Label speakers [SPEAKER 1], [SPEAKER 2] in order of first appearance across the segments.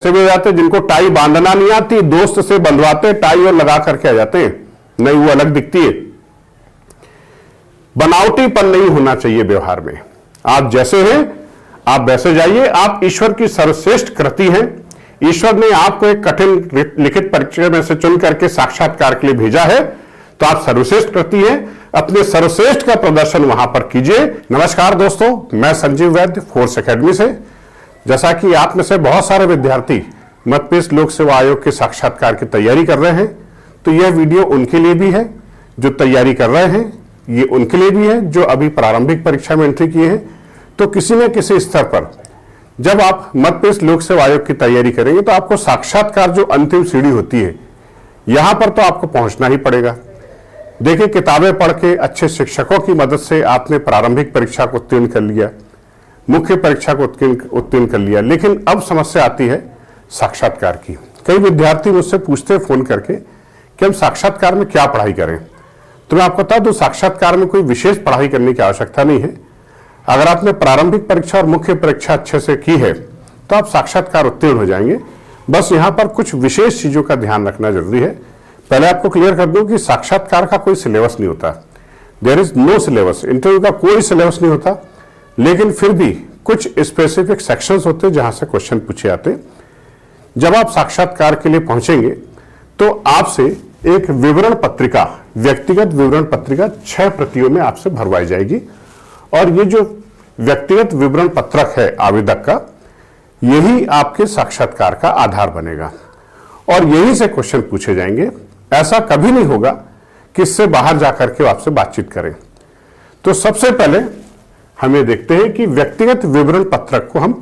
[SPEAKER 1] से भी जाते जिनको टाई बांधना नहीं आती, दोस्त से बंधवाते टाई और लगा करके आ जाते हैं, नहीं वो अलग दिखती है। बनावटीपन नहीं होना चाहिए व्यवहार में। आप जैसे हैं आप वैसे जाइए। आप ईश्वर की सर्वश्रेष्ठ कृति हैं। ईश्वर ने आपको एक कठिन लिखित परीक्षा में से चुन करके साक्षात्कार के लिए भेजा है, तो आप सर्वश्रेष्ठ कृति हैं। अपने सर्वश्रेष्ठ का प्रदर्शन वहां पर कीजिए। नमस्कार दोस्तों, मैं संजीव वैद्य फोर्स एकेडमी से। जैसा कि आप में से बहुत सारे विद्यार्थी मध्यप्रदेश लोक सेवा आयोग के साक्षात्कार की तैयारी कर रहे हैं, तो यह वीडियो उनके लिए भी है जो तैयारी कर रहे हैं, ये उनके लिए भी है जो अभी प्रारंभिक परीक्षा में एंट्री किए हैं। तो किसी न किसी स्तर पर जब आप मध्यप्रदेश लोक सेवा आयोग की तैयारी करेंगे तो आपको साक्षात्कार जो अंतिम सीढ़ी होती है, यहां पर तो आपको पहुंचना ही पड़ेगा। देखिए, किताबें पढ़ के अच्छे शिक्षकों की मदद से आपने प्रारंभिक परीक्षा को उत्तीर्ण कर लिया, मुख्य परीक्षा को उत्तीर्ण कर लिया, लेकिन अब समस्या आती है साक्षात्कार की। कई विद्यार्थी मुझसे पूछते हैं फोन करके कि हम साक्षात्कार में क्या पढ़ाई करें। तो मैं आपको बता दूं, साक्षात्कार में कोई विशेष पढ़ाई करने की आवश्यकता नहीं है। अगर आपने प्रारंभिक परीक्षा और मुख्य परीक्षा अच्छे से की है तो आप साक्षात्कार उत्तीर्ण हो जाएंगे। बस यहां पर कुछ विशेष चीजों का ध्यान रखना जरूरी है। पहले आपको क्लियर कर दूं कि साक्षात्कार का कोई सिलेबस नहीं होता। There is no syllabus. Interview का कोई सिलेबस नहीं होता, लेकिन फिर भी कुछ स्पेसिफिक सेक्शंस होते हैं जहां से क्वेश्चन पूछे जाते हैं। जब आप साक्षात्कार के लिए पहुंचेंगे तो आपसे एक विवरण पत्रिका, व्यक्तिगत विवरण पत्रिका 6 प्रतियों में आपसे भरवाई जाएगी, और ये जो व्यक्तिगत विवरण पत्रक है आवेदक का, यही आपके साक्षात्कार का आधार बनेगा और यही से क्वेश्चन पूछे जाएंगे। ऐसा कभी नहीं होगा कि इससे बाहर जाकर के आपसे बातचीत करें। तो सबसे पहले हम ये देखते हैं कि व्यक्तिगत विवरण पत्रक को हम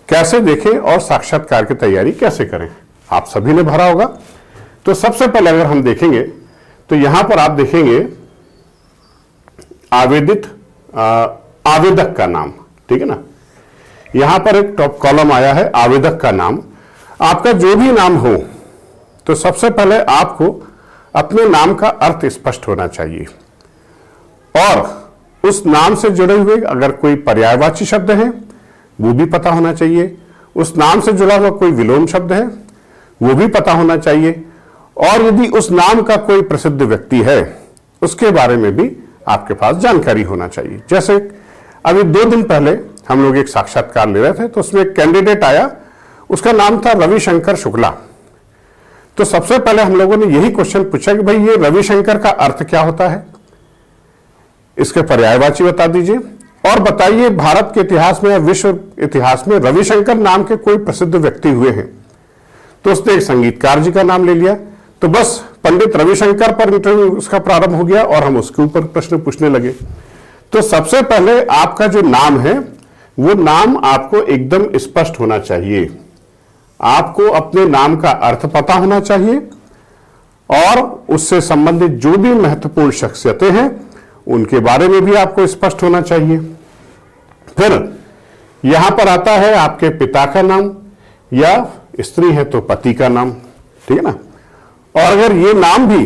[SPEAKER 1] कैसे देखें और साक्षात्कार की तैयारी कैसे करें। आप सभी ने भरा होगा। तो सबसे पहले अगर हम देखेंगे तो यहां पर आप देखेंगे आवेदक का नाम, ठीक है ना। यहां पर एक टॉप कॉलम आया है आवेदक का नाम। आपका जो भी नाम हो, तो सबसे पहले आपको अपने नाम का अर्थ स्पष्ट होना चाहिए, और उस नाम से जुड़े हुए अगर कोई पर्यायवाची शब्द है वो भी पता होना चाहिए। उस नाम से जुड़ा हुआ कोई विलोम शब्द है वो भी पता होना चाहिए, और यदि उस नाम का कोई प्रसिद्ध व्यक्ति है उसके बारे में भी आपके पास जानकारी होना चाहिए। जैसे अभी 2 दिन पहले हम लोग एक साक्षात्कार ले रहे थे, तो उसमें एक कैंडिडेट आया, उसका नाम था रविशंकर शुक्ला। तो सबसे पहले हम लोगों ने यही क्वेश्चन पूछा कि भाई ये रविशंकर का अर्थ क्या होता है, इसके पर्यायवाची बता दीजिए, और बताइए भारत के इतिहास में या विश्व इतिहास में रविशंकर नाम के कोई प्रसिद्ध व्यक्ति हुए हैं। तो उसने एक संगीतकार जी का नाम ले लिया, तो बस पंडित रविशंकर पर इंटरव्यू उसका प्रारंभ हो गया और हम उसके ऊपर प्रश्न पूछने लगे। तो सबसे पहले आपका जो नाम है वो नाम आपको एकदम स्पष्ट होना चाहिए। आपको अपने नाम का अर्थ पता होना चाहिए, और उससे संबंधित जो भी महत्वपूर्ण शख्सियतें हैं उनके बारे में भी आपको स्पष्ट होना चाहिए। फिर यहां पर आता है आपके पिता का नाम, या स्त्री है तो पति का नाम, ठीक है ना। और अगर ये नाम भी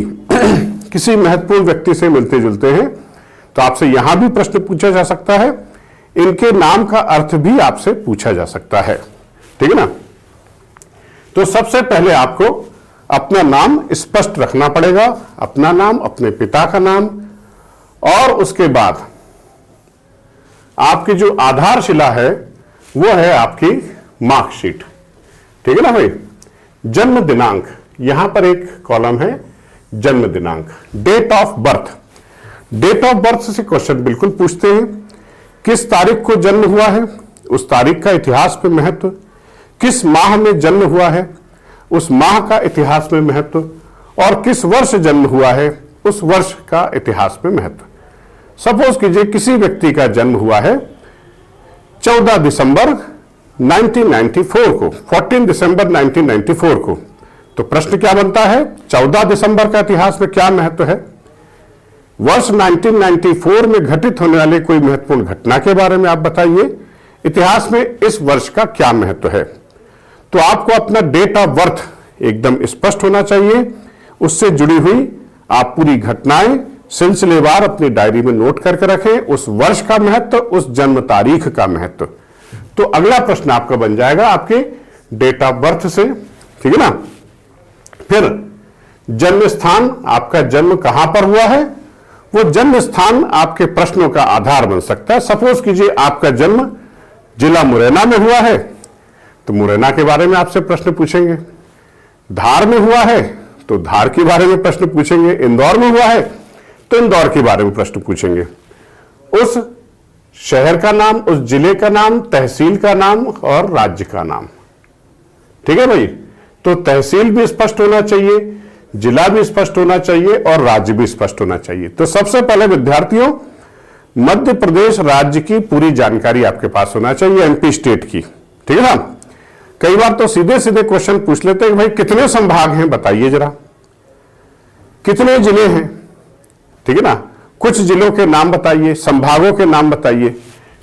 [SPEAKER 1] किसी महत्वपूर्ण व्यक्ति से मिलते जुलते हैं तो आपसे यहां भी प्रश्न पूछा जा सकता है। इनके नाम का अर्थ भी आपसे पूछा जा सकता है, ठीक है ना। तो सबसे पहले आपको अपना नाम स्पष्ट रखना पड़ेगा, अपना नाम, अपने पिता का नाम, और उसके बाद आपकी जो आधारशिला है वो है आपकी मार्कशीट, ठीक है ना भाई। जन्म दिनांक, यहां पर एक कॉलम है जन्म दिनांक, date of birth. Date of birth से क्वेश्चन बिल्कुल पूछते हैं। किस तारीख को जन्म हुआ है, उस तारीख का इतिहास में महत्व। किस माह में जन्म हुआ है, उस माह का इतिहास में महत्व। और किस वर्ष जन्म हुआ है, उस वर्ष का इतिहास में महत्व। सपोज कीजिए किसी व्यक्ति का जन्म हुआ है 14 दिसंबर 1994 को, 14 दिसंबर 1994 को, तो प्रश्न क्या बनता है, 14 दिसंबर का इतिहास में क्या महत्व है। वर्ष 1994 में घटित होने वाले कोई महत्वपूर्ण घटना के बारे में आप बताइए, इतिहास में इस वर्ष का क्या महत्व है। तो आपको अपना डेट ऑफ बर्थ एकदम स्पष्ट होना चाहिए। उससे जुड़ी हुई आप पूरी घटनाएं सिलसिलेवार अपनी डायरी में नोट करके रखें, उस वर्ष का महत्व, उस जन्म तारीख का महत्व। तो अगला प्रश्न आपका बन जाएगा आपके डेट ऑफ बर्थ से, ठीक है ना। फिर जन्म स्थान, आपका जन्म कहां पर हुआ है, वो जन्म स्थान आपके प्रश्नों का आधार बन सकता है। सपोज कीजिए आपका जन्म जिला मुरैना में हुआ है तो मुरैना के बारे में आपसे प्रश्न पूछेंगे। धार में हुआ है तो धार के बारे में प्रश्न पूछेंगे। इंदौर में हुआ है तो इंदौर के बारे में प्रश्न पूछेंगे। उस शहर का नाम, उस जिले का नाम, तहसील का नाम और राज्य का नाम, ठीक है भाई। तो तहसील भी स्पष्ट होना चाहिए, जिला भी स्पष्ट होना चाहिए और राज्य भी स्पष्ट होना चाहिए। तो सबसे पहले विद्यार्थियों, मध्य प्रदेश राज्य की पूरी जानकारी आपके पास होना चाहिए, एमपी स्टेट की, ठीक है ना। कई बार तो सीधे सीधे क्वेश्चन पूछ लेते हैं कि भाई कितने संभाग हैं बताइए जरा, कितने जिले हैं, ठीक है ना। कुछ जिलों के नाम बताइए, संभागों के नाम बताइए,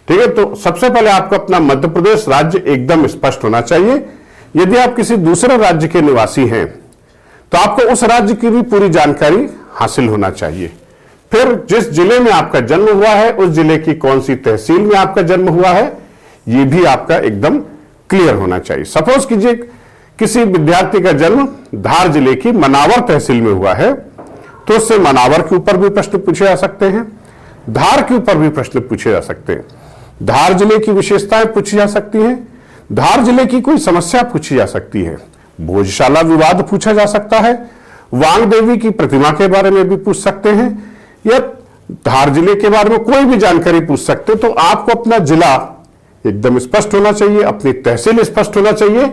[SPEAKER 1] ठीक है। तो सबसे पहले आपको अपना मध्य प्रदेश राज्य एकदम स्पष्ट होना चाहिए। यदि आप किसी दूसरे राज्य के निवासी हैं तो आपको उस राज्य की भी पूरी जानकारी हासिल होना चाहिए। फिर जिस जिले में आपका जन्म हुआ है उस जिले की कौन सी तहसील में आपका जन्म हुआ है यह भी आपका एकदम क्लियर होना चाहिए। सपोज कीजिए किसी विद्यार्थी का जन्म धार जिले की मनावर तहसील में हुआ है तो उससे मनावर के ऊपर भी प्रश्न पूछे जा सकते हैं, धार के ऊपर भी प्रश्न पूछे जा सकते हैं, धार जिले की विशेषताएं पूछी जा सकती हैं, धार जिले की कोई समस्या पूछी जा सकती है, भोजशाला विवाद पूछा जा सकता है, वांग देवी की प्रतिमा के बारे में भी पूछ सकते हैं, या धार जिले के बारे में कोई भी जानकारी पूछ सकते। तो आपको अपना जिला एकदम स्पष्ट होना चाहिए, अपनी तहसील स्पष्ट होना चाहिए।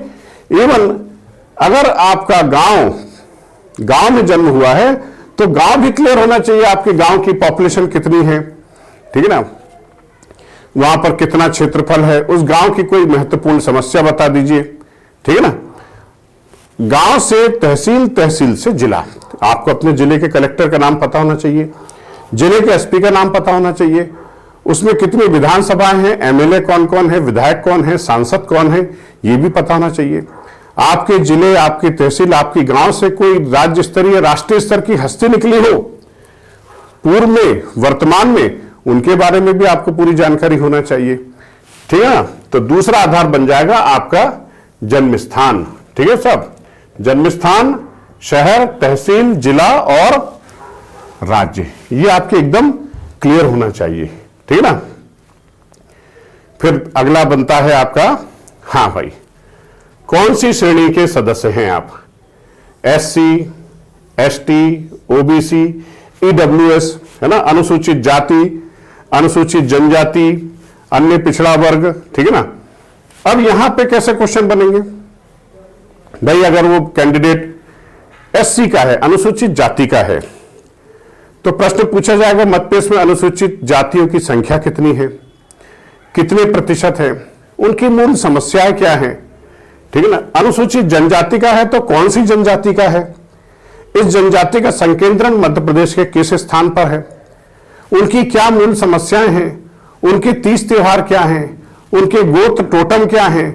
[SPEAKER 1] एवं अगर आपका गांव में जन्म हुआ है तो गांव भी क्लियर होना चाहिए, आपके गांव की पॉपुलेशन कितनी है, ठीक है ना, वहां पर कितना क्षेत्रफल है, उस गांव की कोई महत्वपूर्ण समस्या बता दीजिए, ठीक है ना। गांव से तहसील, तहसील से जिला, आपको अपने जिले के कलेक्टर का नाम पता होना चाहिए, जिले के एसपी का नाम पता होना चाहिए, उसमें कितनी विधानसभाएं हैं, एमएलए कौन कौन है, विधायक कौन है, सांसद कौन है, ये भी पता होना चाहिए। आपके जिले, आपकी तहसील, आपकी गांव से कोई राज्य स्तरीय, राष्ट्रीय स्तर की हस्ती निकली हो पूर्व में, वर्तमान में, उनके बारे में भी आपको पूरी जानकारी होना चाहिए, ठीक है ना। तो दूसरा आधार बन जाएगा आपका जन्म स्थान, ठीक है साहब। जन्म स्थान, शहर, तहसील, जिला और राज्य, ये आपके एकदम क्लियर होना चाहिए, ठीक है ना। फिर अगला बनता है आपका, हाँ भाई, कौन सी श्रेणी के सदस्य हैं आप, एससी, एसटी, ओबीसी, ईडब्ल्यूएस, है ना, अनुसूचित जाति, अनुसूचित जनजाति, अन्य पिछड़ा वर्ग, ठीक है ना। अब यहां पे कैसे क्वेश्चन बनेंगे भाई, अगर वो कैंडिडेट एससी का है, अनुसूचित जाति का है, तो प्रश्न पूछा जाएगा मतपेश में अनुसूचित जातियों की संख्या कितनी है, कितने प्रतिशत है, उनकी मूल समस्याएं क्या है, ठीक है ना। अनुसूचित जनजाति का है तो कौन सी जनजाति का है, इस जनजाति का संकेंद्रण मध्य प्रदेश के किस स्थान पर है, उनकी क्या मूल समस्याएं हैं, उनके 30 त्योहार क्या हैं, उनके गोत्र टोटम क्या हैं,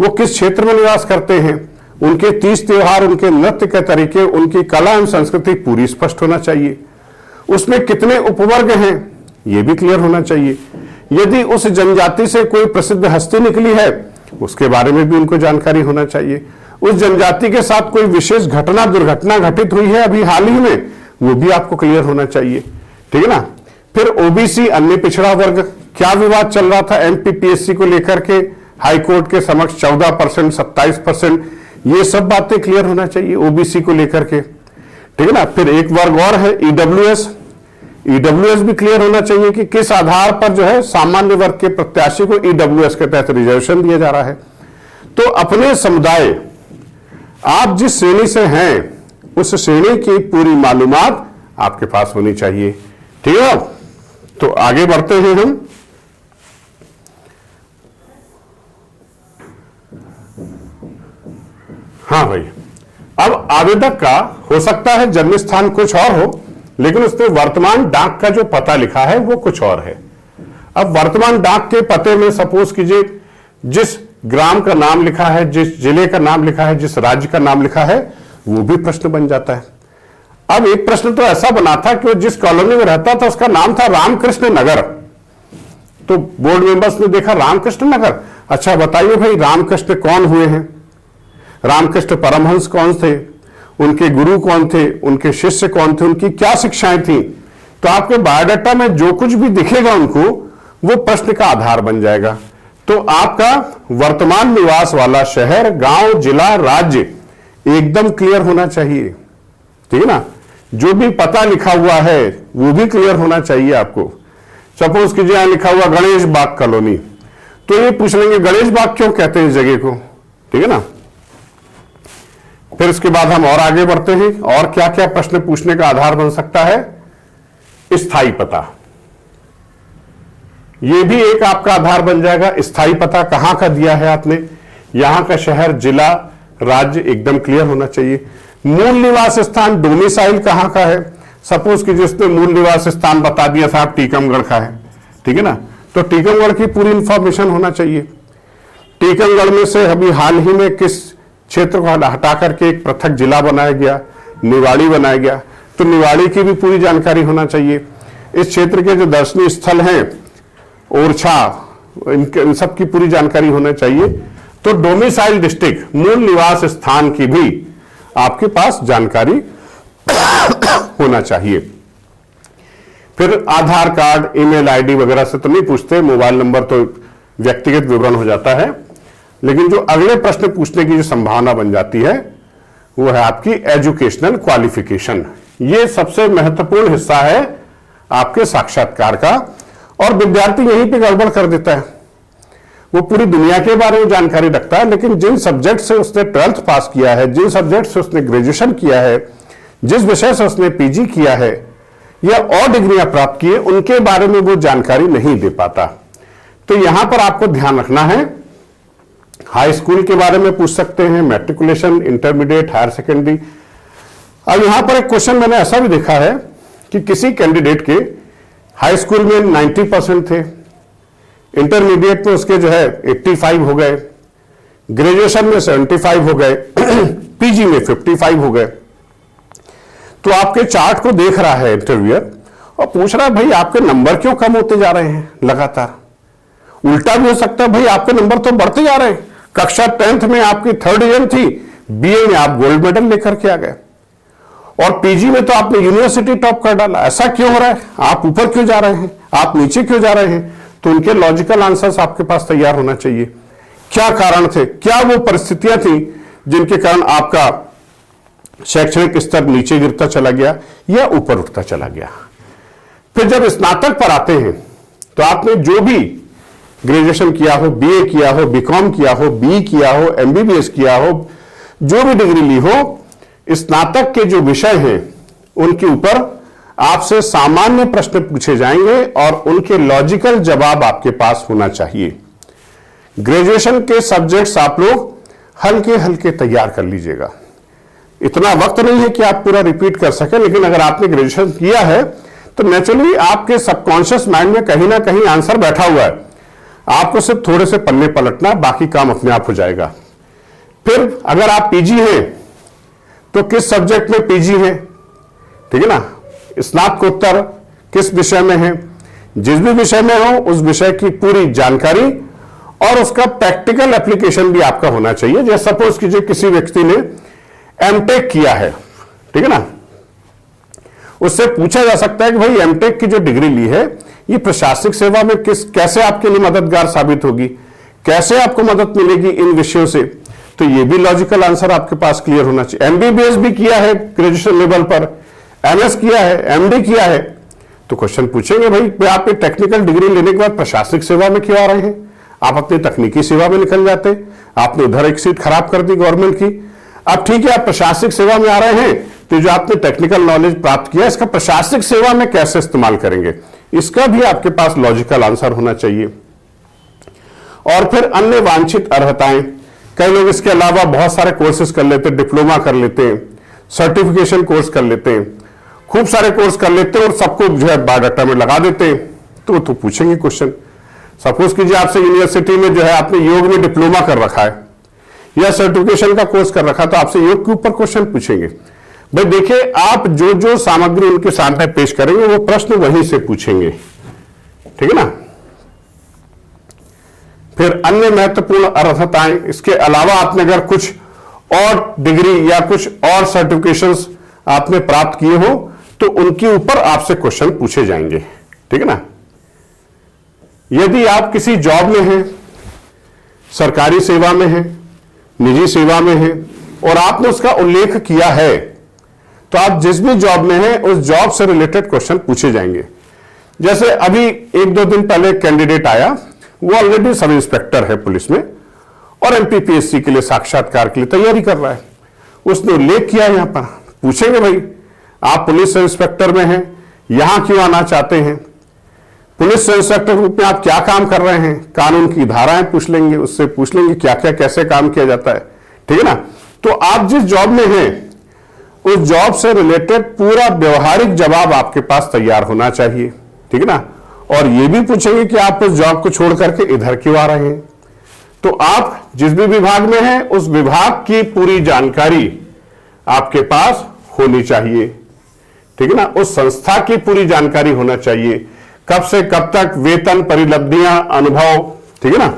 [SPEAKER 1] वो किस क्षेत्र में निवास करते हैं, उनके 30 त्योहार, उनके नृत्य के तरीके, उनकी कला एवं संस्कृति पूरी स्पष्ट होना चाहिए। उसमें कितने उपवर्ग हैं ये भी क्लियर होना चाहिए। यदि उस जनजाति से कोई प्रसिद्ध हस्ती निकली है उसके बारे में भी उनको जानकारी होना चाहिए। उस जनजाति के साथ कोई विशेष घटना, दुर्घटना घटित हुई है अभी हाल ही में, वो भी आपको क्लियर होना चाहिए, ठीक है ना। फिर ओबीसी, अन्य पिछड़ा वर्ग, क्या विवाद चल रहा था एमपीपीएससी को लेकर के हाईकोर्ट के समक्ष, 14%, 27%, ये सब बातें क्लियर होना चाहिए ओबीसी को लेकर के, ठीक है ना। फिर एक वर्ग और है ईडब्ल्यूएस, ईडब्ल्यूएस भी क्लियर होना चाहिए कि किस आधार पर जो है सामान्य वर्ग के प्रत्याशी को ईडब्ल्यूएस के तहत रिजर्वेशन दिया जा रहा है। तो अपने समुदाय, आप जिस श्रेणी से हैं उस श्रेणी की पूरी मालूमात आपके पास होनी चाहिए, ठीक है। तो आगे बढ़ते हैं हम। हाँ भाई, अब आवेदक का हो सकता है जन्म स्थान कुछ और हो लेकिन उसमें वर्तमान डाक का जो पता लिखा है वो कुछ और है। अब वर्तमान डाक के पते में सपोज कीजिए जिस ग्राम का नाम लिखा है, जिस जिले का नाम लिखा है, जिस राज्य का नाम लिखा है, वो भी प्रश्न बन जाता है। अब एक प्रश्न तो ऐसा बना था कि वो जिस कॉलोनी में रहता था उसका नाम था रामकृष्ण नगर, तो बोर्ड मेंबर्स ने देखा रामकृष्ण नगर, अच्छा बताइए भाई रामकृष्ण कौन हुए हैं, रामकृष्ण परमहंस कौन थे, उनके गुरु कौन थे, उनके शिष्य कौन थे, उनकी क्या शिक्षाएं थी। तो आपके बायोडाटा में जो कुछ भी दिखेगा उनको, वो प्रश्न का आधार बन जाएगा। तो आपका वर्तमान निवास वाला शहर, गांव, जिला, राज्य एकदम क्लियर होना चाहिए, ठीक है ना। जो भी पता लिखा हुआ है वो भी क्लियर होना चाहिए आपको। सपोज कीजिए यहां लिखा हुआ गणेश बाग कॉलोनी, तो ये पूछ लेंगे गणेश बाग क्यों कहते हैं इस जगह को, ठीक है ना। फिर इसके बाद हम और आगे बढ़ते हैं, और क्या क्या प्रश्न पूछने का आधार बन सकता है। स्थायी पता, यह भी एक आपका आधार बन जाएगा। स्थायी पता कहां का दिया है आपने, यहां का शहर, जिला, राज्य एकदम क्लियर होना चाहिए। मूल निवास स्थान, डोमिसाइल कहां का है। सपोज कि जिसने मूल निवास स्थान बता दिया साहब टीकमगढ़ का है, ठीक है ना, तो टीकमगढ़ की पूरी इंफॉर्मेशन होना चाहिए। टीकमगढ़ में से अभी हाल ही में किस क्षेत्र को हटा करके एक पृथक जिला बनाया गया, निवाड़ी बनाया गया, तो निवाड़ी की भी पूरी जानकारी होना चाहिए। इस क्षेत्र के जो दर्शनीय स्थल हैं, ओरछा, इन सब की पूरी जानकारी होना चाहिए। तो डोमिसाइल डिस्ट्रिक्ट, मूल निवास स्थान की भी आपके पास जानकारी होना चाहिए। फिर आधार कार्ड, ईमेल आईडी वगैरह से तो नहीं पूछते, मोबाइल नंबर तो व्यक्तिगत विवरण हो जाता है। लेकिन जो अगले प्रश्न पूछने की जो संभावना बन जाती है वो है आपकी एजुकेशनल क्वालिफिकेशन। ये सबसे महत्वपूर्ण हिस्सा है आपके साक्षात्कार का, और विद्यार्थी यहीं पे गड़बड़ कर देता है। वो पूरी दुनिया के बारे में जानकारी रखता है, लेकिन जिन सब्जेक्ट से उसने 12th पास किया है, जिन सब्जेक्ट से उसने ग्रेजुएशन किया है, जिस विषय से उसने पीजी किया है या और डिग्रियां प्राप्त की है, उनके बारे में वो जानकारी नहीं दे पाता। तो यहां पर आपको ध्यान रखना है। हाई स्कूल के बारे में पूछ सकते हैं, मैट्रिकुलेशन, इंटरमीडिएट, हायर सेकेंडरी। अब यहां पर एक क्वेश्चन मैंने ऐसा भी देखा है कि किसी कैंडिडेट के हाई स्कूल में 90% थे, इंटरमीडिएट में उसके जो है 85 हो गए, ग्रेजुएशन में 75 हो गए, पीजी में 55 हो गए। तो आपके चार्ट को देख रहा है इंटरव्यूअर और पूछ रहा है भाई आपके नंबर क्यों कम होते जा रहे हैं लगातार। उल्टा भी हो सकता है, भाई आपके नंबर तो बढ़ते जा रहे हैं। कक्षा 10th में आपकी 3rd डिवीजन थी, बीए में आप गोल्ड मेडल लेकर के आ गए, और पीजी में तो आपने यूनिवर्सिटी टॉप कर डाला। ऐसा क्यों हो रहा है, आप ऊपर क्यों जा रहे हैं, आप नीचे क्यों जा रहे हैं। तो उनके लॉजिकल आंसर्स आपके पास तैयार होना चाहिए। क्या कारण थे, क्या वो परिस्थितियां थी जिनके कारण आपका शैक्षणिक स्तर नीचे गिरता चला गया या ऊपर उठता चला गया। फिर जब स्नातक पर आते हैं तो आपने जो भी ग्रेजुएशन किया हो, बीए किया हो, बीकॉम किया हो, बी किया हो, एमबीबीएस किया हो, जो भी डिग्री ली हो, स्नातक के जो विषय हैं उनके ऊपर आपसे सामान्य प्रश्न पूछे जाएंगे और उनके लॉजिकल जवाब आपके पास होना चाहिए। ग्रेजुएशन के सब्जेक्ट्स आप लोग हल्के हल्के तैयार कर लीजिएगा। इतना वक्त नहीं है कि आप पूरा रिपीट कर सकें, लेकिन अगर आपने ग्रेजुएशन किया है तो नेचुरली आपके सबकॉन्शियस माइंड में कहीं ना कहीं आंसर बैठा हुआ है। आपको सिर्फ थोड़े से पन्ने पलटना, बाकी काम अपने आप हो जाएगा। फिर अगर आप पीजी हैं तो किस सब्जेक्ट में पीजी है, ठीक है ना, स्नातकोत्तर किस विषय में है, जिस भी विषय में हो उस विषय की पूरी जानकारी और उसका प्रैक्टिकल एप्लीकेशन भी आपका होना चाहिए। जैसे सपोज कीजिए किसी व्यक्ति ने एमटेक किया है, ठीक है ना, उससे पूछा जा सकता है कि भाई एमटेक की जो डिग्री ली है ये प्रशासनिक सेवा में कैसे आपके लिए मददगार साबित होगी, कैसे आपको मदद मिलेगी इन विषयों से। तो ये भी लॉजिकल आंसर आपके पास क्लियर होना चाहिए। एमबीबीएस भी किया है ग्रेजुएशन लेवल पर, एमएस किया है, एमडी किया है, तो क्वेश्चन पूछेंगे भाई आप एक टेक्निकल डिग्री लेने के बाद प्रशासनिक सेवा में क्यों आ रहे हैं, आप अपनी तकनीकी सेवा में निकल जाते, आपने उधर एक सीट खराब कर दी गवर्नमेंट की। अब ठीक है आप प्रशासनिक सेवा में आ रहे हैं, तो जो आपने टेक्निकल नॉलेज प्राप्त किया इसका प्रशासनिक सेवा में कैसे इस्तेमाल करेंगे, इसका भी आपके पास लॉजिकल आंसर होना चाहिए। और फिर अन्य वांछित अर्हताएं, कई लोग इसके अलावा बहुत सारे कोर्सेज कर लेते हैं, डिप्लोमा कर लेते हैं, सर्टिफिकेशन कोर्स कर लेते हैं, खूब सारे कोर्स कर लेते हैं और सबको जो है बायोडाटा में लगा देते हैं। तो पूछेंगे क्वेश्चन, सपोज कीजिए आपसे यूनिवर्सिटी में जो है आपने योग में डिप्लोमा कर रखा है या सर्टिफिकेशन का कोर्स कर रखा है, तो आपसे योग के ऊपर क्वेश्चन पूछेंगे। भाई देखिए आप जो जो सामग्री उनके सामने पेश करेंगे वो प्रश्न वहीं से पूछेंगे, ठीक है ना। फिर अन्य महत्वपूर्ण अर्हताएं, इसके अलावा आपने अगर कुछ और डिग्री या कुछ और सर्टिफिकेशंस आपने प्राप्त किए हो तो उनके ऊपर आपसे क्वेश्चन पूछे जाएंगे, ठीक है ना। यदि आप किसी जॉब में हैं, सरकारी सेवा में हैं, निजी सेवा में हैं और आपने उसका उल्लेख किया है तो आप जिस भी जॉब में हैं उस जॉब से रिलेटेड क्वेश्चन पूछे जाएंगे। जैसे अभी 1-2 दिन पहले कैंडिडेट आया, वो ऑलरेडी सब इंस्पेक्टर है पुलिस में और एमपीपीएससी के लिए साक्षात्कार के लिए तैयारी कर रहा है। उसने उल्लेख किया यहां पर, पूछेंगे भाई आप पुलिस इंस्पेक्टर में हैं, यहां क्यों आना चाहते हैं, पुलिस इंस्पेक्टर के रूप में आप क्या काम कर रहे हैं, कानून की धाराएं पूछ लेंगे, उससे पूछ लेंगे क्या क्या कैसे काम किया जाता है, ठीक है ना। तो आप जिस जॉब में हैं उस जॉब से रिलेटेड पूरा व्यवहारिक जवाब आपके पास तैयार होना चाहिए, ठीक है ना। और यह भी पूछेंगे कि आप उस जॉब को छोड़ करके इधर क्यों आ रहे हैं। तो आप जिस भी विभाग में हैं उस विभाग की पूरी जानकारी आपके पास होनी चाहिए, ठीक है ना। उस संस्था की पूरी जानकारी होना चाहिए, कब से कब तक, वेतन, परिलब्धियां, अनुभव, ठीक है ना।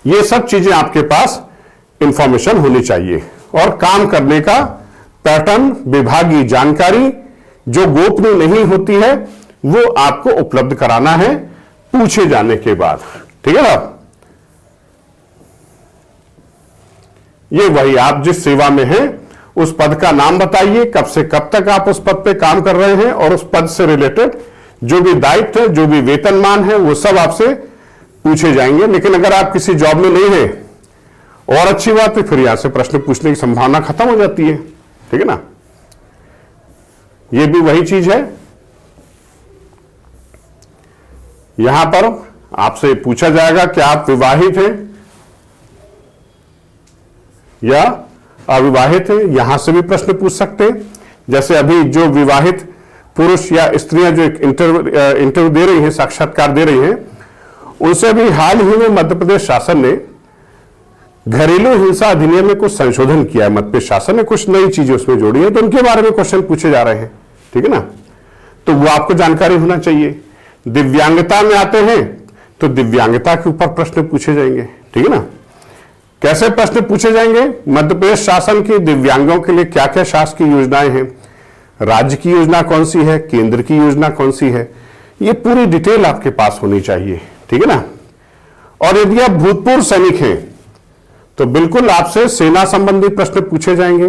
[SPEAKER 1] ये सब चीजें आपके पास इंफॉर्मेशन होनी चाहिए। और काम करने का पैटर्न, विभागीय जानकारी जो गोपनीय नहीं होती है वो आपको उपलब्ध कराना है पूछे जाने के बाद, ठीक है ना। ये वही आप जिस सेवा में हैं उस पद का नाम बताइए, कब से कब तक आप उस पद पे काम कर रहे हैं और उस पद से रिलेटेड जो भी दायित्व है, जो भी वेतनमान है वो सब आपसे पूछे जाएंगे। लेकिन अगर आप किसी जॉब में नहीं है और अच्छी बात है, फिर यहां से प्रश्न पूछने की संभावना खत्म हो जाती है, ठीक है ना। ये भी वही चीज है, यहां पर आपसे पूछा जाएगा कि आप विवाहित हैं या अविवाहित हैं, यहां से भी प्रश्न पूछ सकते हैं। जैसे अभी जो विवाहित पुरुष या स्त्रियां जो इंटरव्यू दे रही हैं, साक्षात्कार दे रही हैं, उनसे भी हाल ही में मध्य प्रदेश शासन ने घरेलू हिंसा अधिनियम में कुछ संशोधन किया है। मध्य प्रदेश शासन ने कुछ नई चीजें उसमें जोड़ी है, तो उनके बारे में क्वेश्चन पूछे जा रहे हैं, ठीक है ना। तो वो आपको जानकारी होना चाहिए। दिव्यांगता में आते हैं तो दिव्यांगता के ऊपर प्रश्न पूछे जाएंगे, ठीक है ना। कैसे प्रश्न पूछे जाएंगे, मध्य प्रदेश शासन की दिव्यांगों के लिए क्या क्या शासकीय योजनाएं हैं, राज्य की योजना कौन सी है, केंद्र की योजना कौन सी है, ये पूरी डिटेल आपके पास होनी चाहिए, ठीक है ना। और यदि आप भूतपूर्व सैनिक हैं तो बिल्कुल आपसे सेना संबंधी प्रश्न पूछे जाएंगे,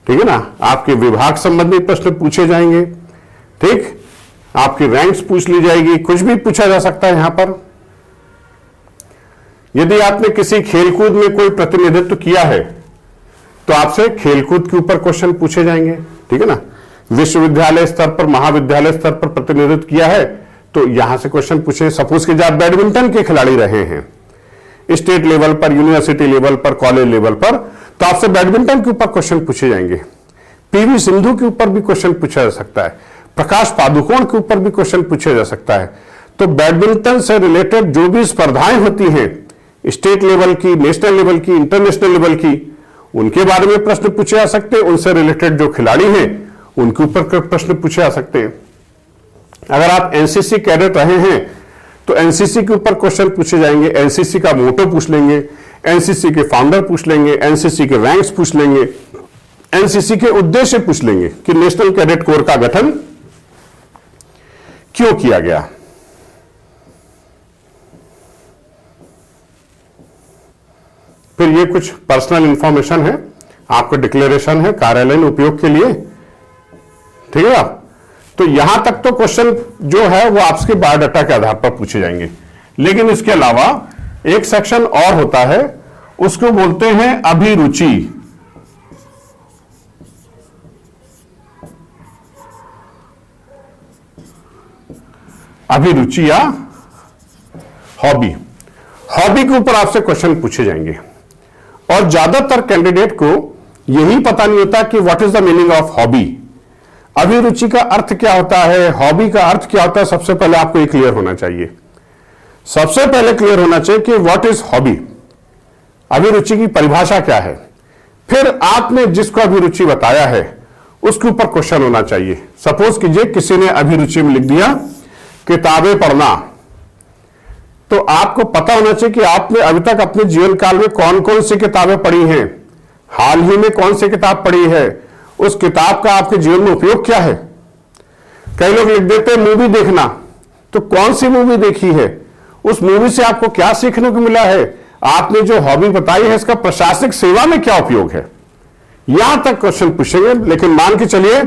[SPEAKER 1] ठीक है ना। आपके विभाग संबंधी प्रश्न पूछे जाएंगे, ठीक, आपकी रैंक्स पूछ ली जाएगी, कुछ भी पूछा जा सकता है यहां पर। यदि आपने किसी खेलकूद में कोई प्रतिनिधित्व किया है तो आपसे खेलकूद के ऊपर क्वेश्चन पूछे जाएंगे, ठीक है ना। विश्वविद्यालय स्तर पर, महाविद्यालय स्तर पर प्रतिनिधित्व किया है तो यहां से क्वेश्चन पूछे। सपोज कि आप बैडमिंटन के खिलाड़ी रहे हैं स्टेट लेवल पर, यूनिवर्सिटी लेवल पर, कॉलेज लेवल पर, तो आपसे बैडमिंटन के ऊपर क्वेश्चन पूछे जाएंगे। पीवी सिंधु के ऊपर भी क्वेश्चन पूछा जा सकता है, प्रकाश पादुकोण के ऊपर भी क्वेश्चन पूछा जा सकता है। तो बैडमिंटन से रिलेटेड जो भी स्पर्धाएं होती हैं, स्टेट लेवल की, नेशनल लेवल की, इंटरनेशनल लेवल की, उनके बारे में प्रश्न पूछे जा सकते हैं। उनसे रिलेटेड जो खिलाड़ी हैं उनके ऊपर प्रश्न पूछे जा सकते हैं। अगर आप एनसीसी कैडेट रहे हैं तो एनसीसी के ऊपर क्वेश्चन पूछे जाएंगे। एनसीसी का मोटो पूछ लेंगे, एनसीसी के फाउंडर पूछ लेंगे, एनसीसी के रैंक्स पूछ लेंगे, एनसीसी के उद्देश्य पूछ लेंगे कि नेशनल कैडेट कोर का गठन क्यों किया गया। फिर ये कुछ पर्सनल इंफॉर्मेशन है, आपका डिक्लेरेशन है कार्यालयीन उपयोग के लिए, ठीक है। तो यहां तक तो क्वेश्चन जो है वो आपके बायोडाटा के आधार पर पूछे जाएंगे। लेकिन इसके अलावा एक सेक्शन और होता है, उसको बोलते हैं अभिरुचि। अभिरुचि या हॉबी। हॉबी के ऊपर आपसे क्वेश्चन पूछे जाएंगे और ज्यादातर कैंडिडेट को यही पता नहीं होता कि what is the meaning of hobby. अभिरुचि का अर्थ क्या होता है, हॉबी का अर्थ क्या होता है, सबसे पहले आपको ये क्लियर होना चाहिए। सबसे पहले क्लियर होना चाहिए कि व्हाट इज हॉबी, अभिरुचि की परिभाषा क्या है। फिर आपने जिसको अभिरुचि बताया है उसके ऊपर क्वेश्चन होना चाहिए। सपोज कीजिए किसी ने अभिरुचि में लिख दिया किताबें पढ़ना, तो आपको पता होना चाहिए कि आपने अभी तक अपने जीवन काल में कौन कौन सी किताबें पढ़ी हैं, हाल ही में कौन सी किताब पढ़ी है, उस किताब का आपके जीवन में उपयोग क्या है। कई लोग लिख देते हैं मूवी देखना, तो कौन सी मूवी देखी है, उस मूवी से आपको क्या सीखने को मिला है, आपने जो हॉबी बताई है इसका प्रशासनिक सेवा में क्या उपयोग है, यहां तक क्वेश्चन पूछेंगे। लेकिन मान के चलिए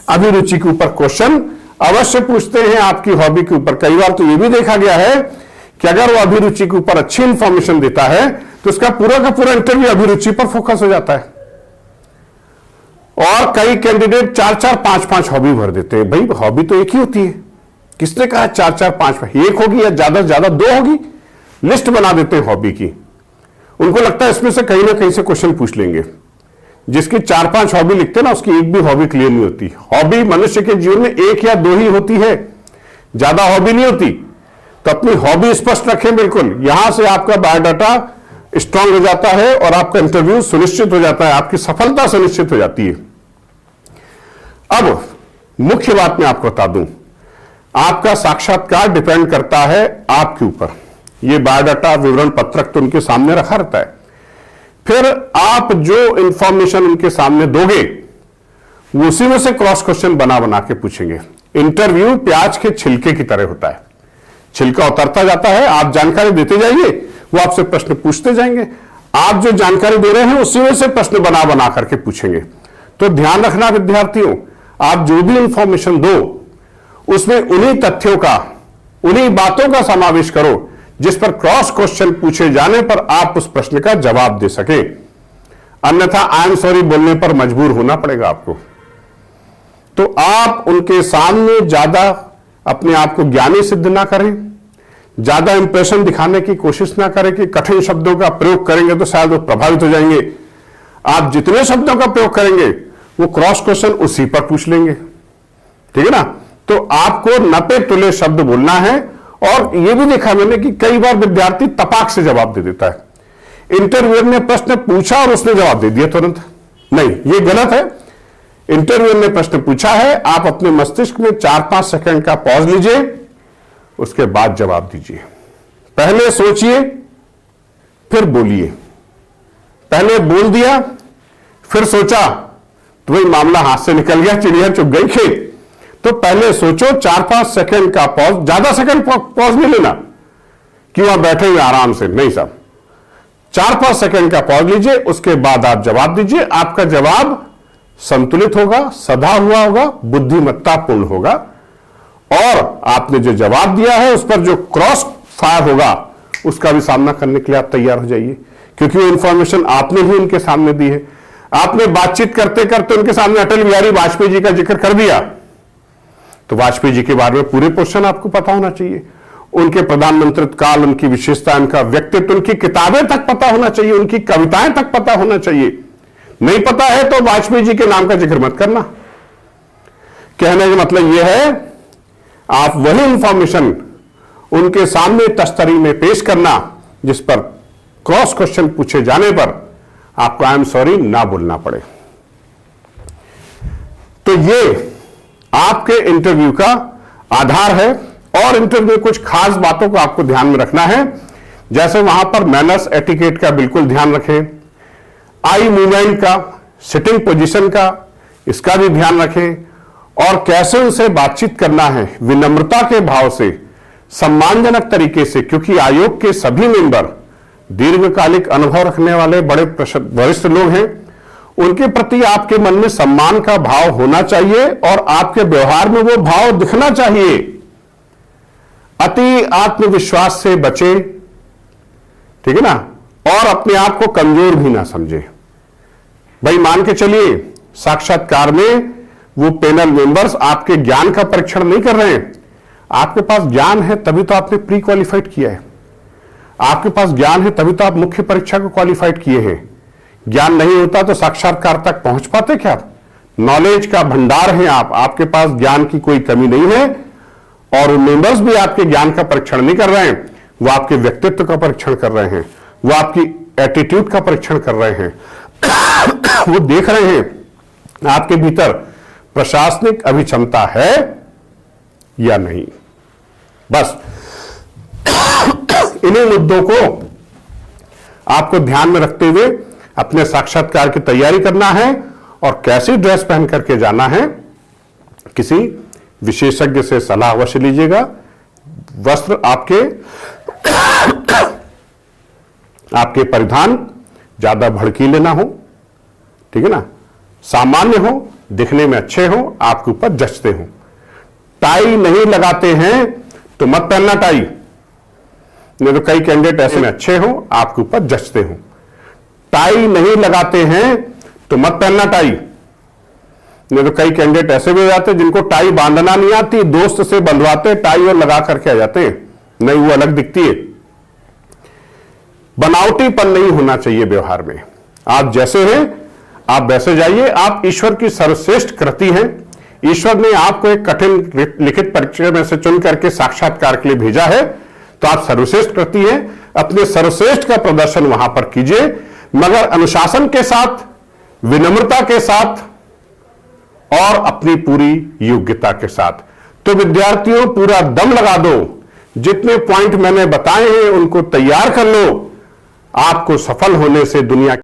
[SPEAKER 1] अभिरुचि के ऊपर क्वेश्चन अवश्य पूछते हैं, आपकी हॉबी के ऊपर। कई बार तो यह भी देखा गया है कि अगर वो अभिरुचि के ऊपर अच्छी इंफॉर्मेशन देता है तो उसका पूरा का पूरा इंटरव्यू अभिरुचि पर फोकस हो जाता है। और कई कैंडिडेट 4-4, 5-5 हॉबी भर देते हैं। भाई हॉबी तो एक ही होती है, किसने कहा 4-4, 5 एक होगी या ज्यादा से ज्यादा 2 होगी। लिस्ट बना देते हैं हॉबी की, उनको लगता है इसमें से कहीं ना कहीं से क्वेश्चन पूछ लेंगे। जिसकी 4-5 हॉबी लिखते हैं ना, उसकी एक भी हॉबी क्लियर नहीं होती। हॉबी मनुष्य के जीवन में 1 या 2 ही होती है, ज्यादा हॉबी नहीं होती। तो अपनी हॉबी स्पष्ट रखें बिल्कुल, यहां से आपका बायोडाटा स्ट्रांग हो जाता है और आपका इंटरव्यू सुनिश्चित हो जाता है, आपकी सफलता सुनिश्चित हो जाती है। अब मुख्य बात मैं आपको बता दूं, आपका साक्षात्कार डिपेंड करता है आपके ऊपर। ये बायोडाटा विवरण पत्रक तो उनके सामने रखा रहता है, फिर आप जो इंफॉर्मेशन उनके सामने दोगे वो उसी में से क्रॉस क्वेश्चन बना बना के पूछेंगे। इंटरव्यू प्याज के छिलके की तरह होता है, छिलका उतरता जाता है, आप जानकारी देते जाइए, वो आपसे प्रश्न पूछते जाएंगे, आप जो जानकारी दे रहे हैं उसी में से प्रश्न बना बना करके पूछेंगे। तो ध्यान रखना विद्यार्थियों, आप जो भी इंफॉर्मेशन दो उसमें उन्हीं तथ्यों का, उन्हीं बातों का समावेश करो जिस पर क्रॉस क्वेश्चन पूछे जाने पर आप उस प्रश्न का जवाब दे सके। अन्यथा आई एम सॉरी बोलने पर मजबूर होना पड़ेगा आपको। तो आप उनके सामने ज्यादा अपने आप को ज्ञानी सिद्ध ना करें, ज्यादा इंप्रेशन दिखाने की कोशिश ना करें कि कठिन शब्दों का प्रयोग करेंगे तो शायद वो प्रभावित हो जाएंगे। आप जितने शब्दों का प्रयोग करेंगे वो क्रॉस क्वेश्चन उसी पर पूछ लेंगे, ठीक है ना। तो आपको नपे तुले शब्द बोलना है। और यह भी देखा मैंने कि कई बार विद्यार्थी तपाक से जवाब दे देता है। इंटरव्यूअर ने प्रश्न पूछा और उसने जवाब दे दिया तुरंत, नहीं, यह गलत है। इंटरव्यूअर ने प्रश्न पूछा है, आप अपने मस्तिष्क में 4-5 सेकंड का पॉज लीजिए, उसके बाद जवाब दीजिए। पहले सोचिए फिर बोलिए। पहले बोल दिया फिर सोचा तो वही मामला हाथ से निकल गया, चिड़िया चुग गई खेत। तो पहले सोचो, 4-5 सेकंड का पॉज, ज्यादा सेकंड पॉज नहीं लेना कि वहां बैठे हुए आराम से, नहीं साहब, 4-5 सेकंड का पॉज लीजिए, उसके बाद आप जवाब दीजिए। आपका जवाब संतुलित होगा, सधा हुआ होगा, बुद्धिमत्तापूर्ण होगा और आपने जो जवाब दिया है उस पर जो क्रॉस फायर होगा उसका भी सामना करने के लिए आप तैयार हो जाइए, क्योंकि वो इंफॉर्मेशन आपने ही उनके सामने दी है। आपने बातचीत करते करते उनके सामने अटल बिहारी वाजपेयी जी का जिक्र कर दिया तो वाजपेयी जी के बारे में पूरे पोर्शन आपको पता होना चाहिए, उनके प्रधानमंत्रित्व काल, उनकी विशेषता, उनका व्यक्तित्व, उनकी किताबें तक पता होना चाहिए, उनकी कविताएं तक पता होना चाहिए। नहीं पता है तो वाजपेयी जी के नाम का जिक्र मत करना। कहने का मतलब यह है, आप वही इंफॉर्मेशन उनके सामने तस्तरी में पेश करना जिस पर क्रॉस क्वेश्चन पूछे जाने पर आपको आई एम सॉरी ना बोलना पड़े। तो ये आपके इंटरव्यू का आधार है। और इंटरव्यू में कुछ खास बातों को आपको ध्यान में रखना है, जैसे वहां पर मैनर्स, एटिकेट का बिल्कुल ध्यान रखें, आई मूवमेंट का, सिटिंग पोजीशन का, इसका भी ध्यान रखें और कैसे उनसे बातचीत करना है, विनम्रता के भाव से, सम्मानजनक तरीके से, क्योंकि आयोग के सभी मेंबर दीर्घकालिक अनुभव रखने वाले बड़े वरिष्ठ लोग हैं। उनके प्रति आपके मन में सम्मान का भाव होना चाहिए और आपके व्यवहार में वो भाव दिखना चाहिए। अति आत्मविश्वास से बचे, ठीक है ना, और अपने आप को कमजोर भी ना समझे। भाई मान के चलिए साक्षात्कार में वो पैनल मेंबर्स आपके ज्ञान का परीक्षण नहीं कर रहे हैं। आपके पास ज्ञान है तभी तो आपने प्री क्वालिफाइड किया है, आपके पास ज्ञान है तभी तो आप मुख्य परीक्षा को क्वालिफाइड किए हैं। ज्ञान नहीं होता तो साक्षात्कार तक पहुंच पाते क्या? नॉलेज का भंडार है आप, आपके पास ज्ञान की कोई कमी नहीं है। और मेंबर्स भी आपके ज्ञान का परीक्षण नहीं कर रहे हैं, वो आपके व्यक्तित्व का परीक्षण कर रहे हैं, वो आपकी एटीट्यूड का परीक्षण कर रहे हैं। वो देख रहे हैं आपके भीतर प्रशासनिक अभिक्षमता है या नहीं। बस इन्हीं मुद्दों को आपको ध्यान में रखते हुए अपने साक्षात्कार की तैयारी करना है और कैसी ड्रेस पहन करके जाना है, किसी विशेषज्ञ से सलाह अवश्य लीजिएगा। वस्त्र आपके परिधान ज्यादा भड़कीले ना हो, ठीक है ना, सामान्य हो, दिखने में अच्छे हो, आपके ऊपर जचते हो। टाई नहीं लगाते हैं तो मत पहनना टाई, नहीं तो कई कैंडिडेट ऐसे में अच्छे हो, आपके ऊपर जचते हो। टाई नहीं लगाते हैं तो मत पहनना टाई, नहीं तो कई कैंडिडेट ऐसे भी हो जाते हैं जिनको टाई बांधना नहीं आती, दोस्त से बंधवाते टाई और लगा करके आ जाते हैं, नहीं वो अलग दिखती है। बनावटीपन नहीं होना चाहिए व्यवहार में। आप जैसे हैं आप वैसे जाइए। आप ईश्वर की सर्वश्रेष्ठ कृति हैं। ईश्वर ने आपको एक कठिन लिखित परीक्षा में से चुन करके साक्षात्कार के लिए भेजा है, तो आप सर्वश्रेष्ठ कृति हैं। अपने सर्वश्रेष्ठ का प्रदर्शन वहां पर कीजिए, मगर अनुशासन के साथ, विनम्रता के साथ और अपनी पूरी योग्यता के साथ। तो विद्यार्थियों, पूरा दम लगा दो, जितने पॉइंट मैंने बताए हैं उनको तैयार कर लो। आपको सफल होने से दुनिया